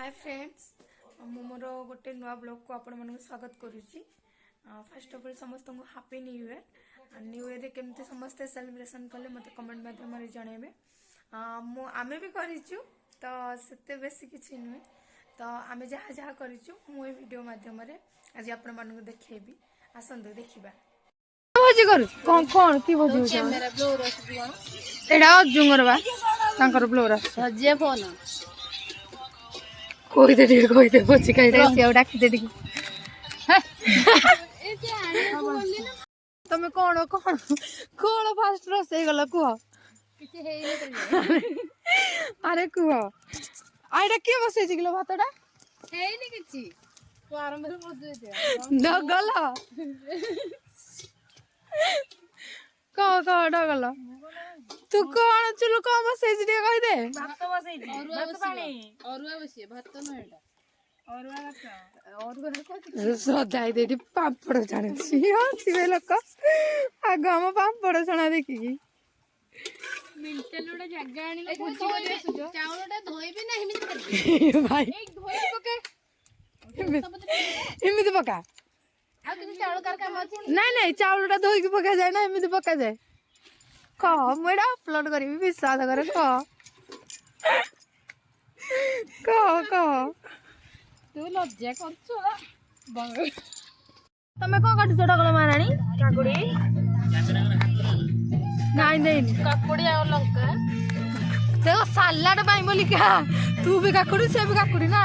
Hi friends मु मोर गोटे नुआ ब्लॉग को आपण मन स्वागत करुच्ची। फर्स्ट ऑफ ऑल समस्त को हैप्पी न्यू ईयर केमती समस्ते सेलिब्रेशन कले मत कमेंट माध्यम जनइबे। आमे भी करिचु तो सेते बेसी किछि नुहे तो आमे जहा जहा करिचु मु ए वीडियो माध्यम रे आज आपण मन को देखेबी। आसंतु देखिबा भोजी करू कोन कोन की भोजी हो मेरा ब्लोरस दियो एडा जुंगरबा तांकर ब्लोरस सजे फोन कोई दे भोजी काई रे से डाकी दे टिक एसे आने को बोलली ना तमे कोन कोन कोन फास्ट रस हे गला कुह किछ हेई नै अरे कुह आइडा के बसे जिगलो भातडा हेई नै किछि तो आरंभ रे बोझ दे डगला कह डगला तू कौन चुलु कौन बसै छी कहि दे भात बसै छी भात पानी अरुआ बसिए भात न एटा अरुआ भात श्रद्धा देटी पापड़ छाणे छी हसीबे लोक आग हम पापड़ छणा देखि मिंटलुडा जग्गा आनी भोजी करे सुजो चावलटा धोइबे ना हिमित कर भाई एक धोइ पके हिमित पका नहीं चावलटा धोई पका जाए ना एमती पका जाए कह मुझे अपलोड करी विश्वास कर कह तू लज्जा कर तमें कौन काटुच डगल माराणी काकुड़ी नहीं काकुड़ी और लंका देखो सालाड पाई बोली क्या तू भी काकुड़ी से भी काकुड़ी ना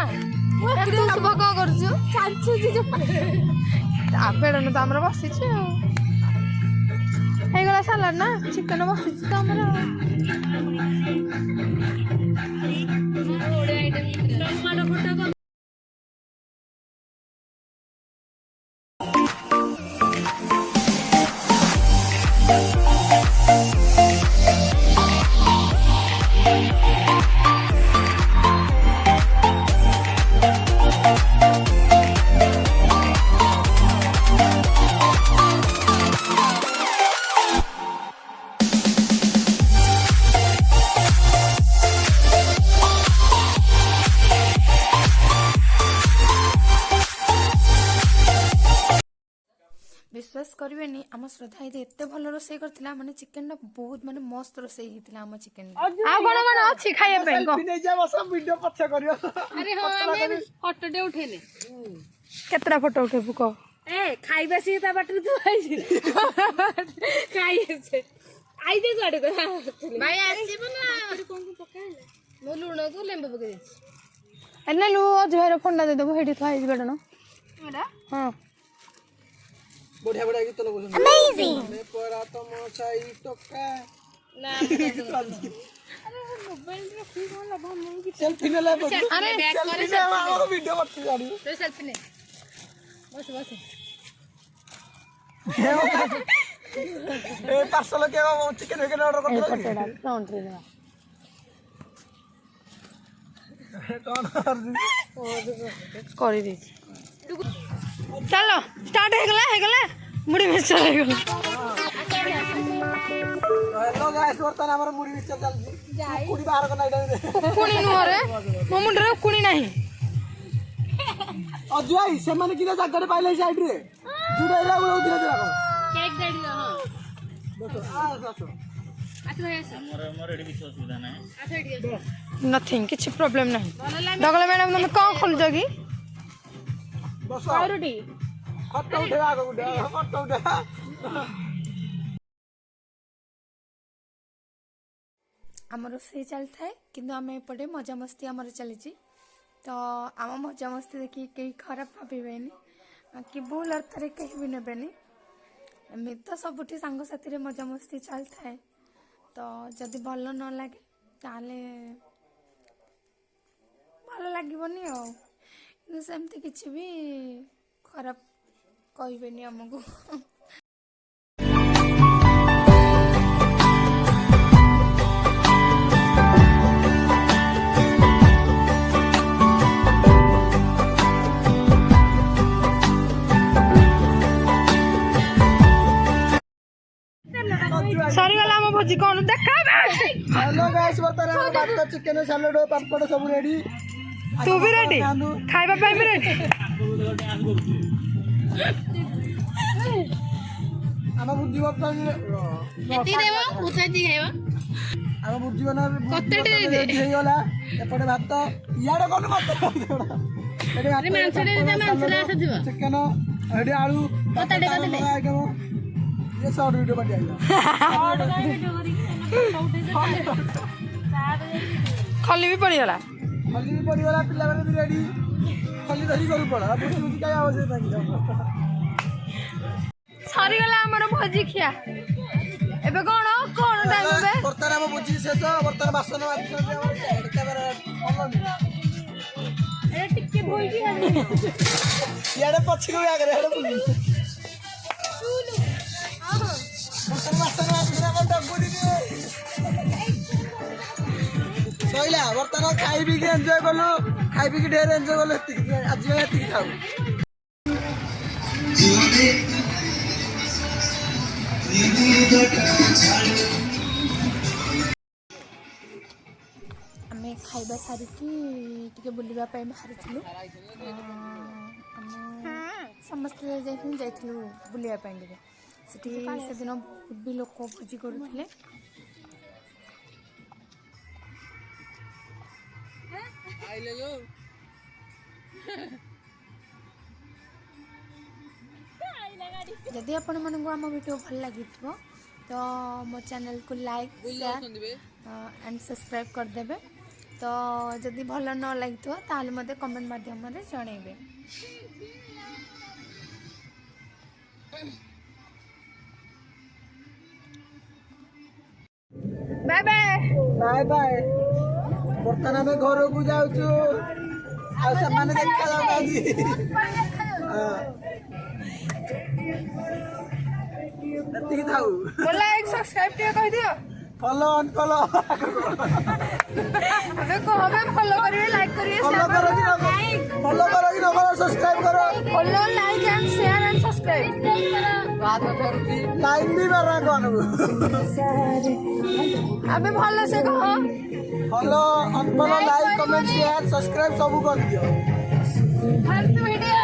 तू सब कौन कर आपेड़ तो आमर बसी गला सालाड ना चिकन बसी तो आमर विश्वास करेनि आम श्रद्धा ये एते भल रोसे करथिला माने चिकन बहुत माने मस्त रोसे हितिला आम चिकन आ कोन कोन अछि खाए पे को नै जा बस वीडियो पछा करियो अरे हां हमें फोटो दे उठेले केतरा फोटो उठेबु को ए खाइबा सी ता बाटर तू आइ खाइ से आइ दे गाडे को भाई आसीबो ना कोन को पकाइले मो लुण को लेंबे पके दे एना लु अजहर फंडा दे देबो हेडी थाइ बेडनो एडा हां बढ़िया बढ़िया गीत लगो अमेजिंग मैं परा तो मोसाई टोका ना अरे मोबाइल रे की कोन लब हम की सेल्फी ले अरे बैक करे से हमर वीडियो बत्ती जानी तो सेल्फी ले बस ए पार्सल के चिकन वेगन ऑर्डर कर दो पटेडा काउंटर रे कौन कर दी चलो स्टार्ट हो गला मुड़ी मिक्सचर हो गला हेलो गाइस वर्तमान हमर मुड़ी मिक्सचर चल जी कुड़ी बाहर को नाइडा रे कुड़ी नु रे मो मुंड रे कुड़ी नाही अजुआई से माने किना जागा रे पाइले साइड रे जुडा रे बोल दिना जरा केक देडी हां बस आछ भाई आछ मोर एडी विश्वास सुविधा नाही आछ एडी नथिंग किछ प्रॉब्लम नाही डगला मैडम तुम कोन खोल जगी बस आउरडी फोटो उठा आगो फोटो उठा आमर रोसे चल थाए किंतु आम एपटे मजा मस्ती आमर चली तो आम मजा मस्ती देखिए कहीं खराब भावेनि कि भूल अर्थ रे कहीं भी नेबेनि एमती तो सबुठी सांग साथी मजा मस्ती चल थाए तो जदि भल न लगे ताले भल लागबनी आ सेमती किछि भी खराब कहबेनि हमको सॉरी वाला हम भोजी कोन देखा हेलो गाइस बता रहे हम बात चिकन सैलेड पापड़ सब रेडी तू भी रेडी खाइबा ପାଇଁ ବି रेडी ଆମ ବୁଦ୍ଧି ବର୍ତ୍ତମାନ ଏତି ଦେବ ଉଠାଇ ଖାଇବ ଆମ ବୁଦ୍ଧି ବନା କତେଟେ ଦେ ହେଇଗଲା ଏପଟେ ଭାତ ଇଆଡେ କଣ ଭାତ ଏଠି ମାଂସରେ ମାଂସରେ ଆସିଯିବ ଚିକେନ ଏଠି ଆଳୁ କତେଟେ ये शॉर्ट वीडियो बन जाएगा खली भी पड़ीगला खली भी पड़ीगला पिला बेले भी रेडी खली धरी करू पड़ा बुझी बुझी काय आवश्यक नहीं सरी गला हमर भोजी खिया एबे कोन टाइम बे बर्तन हम बुझी शेष बर्तन बासन बासन कैमरा ऑन ए टिके भोजी याडे पछी को आगे हेडे बुझी सैला बर्तन खाई पी एंजॉय कलु खाई पी ढेर एंजॉय कलु आज एति खाऊ आमे खाइबा सारिकी टिके बुलिबा पई बाहरिथिलु आमे समस्त जाइथिलु बुलिबा पई टिके सेठी से दिन बहुत भी लोक भोजी करुथिले जदि आपण मानक आम वीडियो भल लगी तो मो चैनल को लाइक शेयर एंड सब्सक्राइब कर देबे तो जदि भल न लगी ताले मते कमेंट माध्यम रे जणेबे बाय बाय बाय बाय बर्तन में घर को जाऊछु आ समान देखा जाउनादी एति थाउ लाइक सब्सक्राइब टिके कहि दियो फॉलो अनफॉलो अबे को हमें फॉलो करिए लाइक करिए फॉलो करो कि न फॉलो करो कि न करो सब्सक्राइब करो follow like and share and subscribe line भी मारा कोन अबे भलो से कहो follow unfollow like comment share subscribe सब कर दियो फालतू वीडियो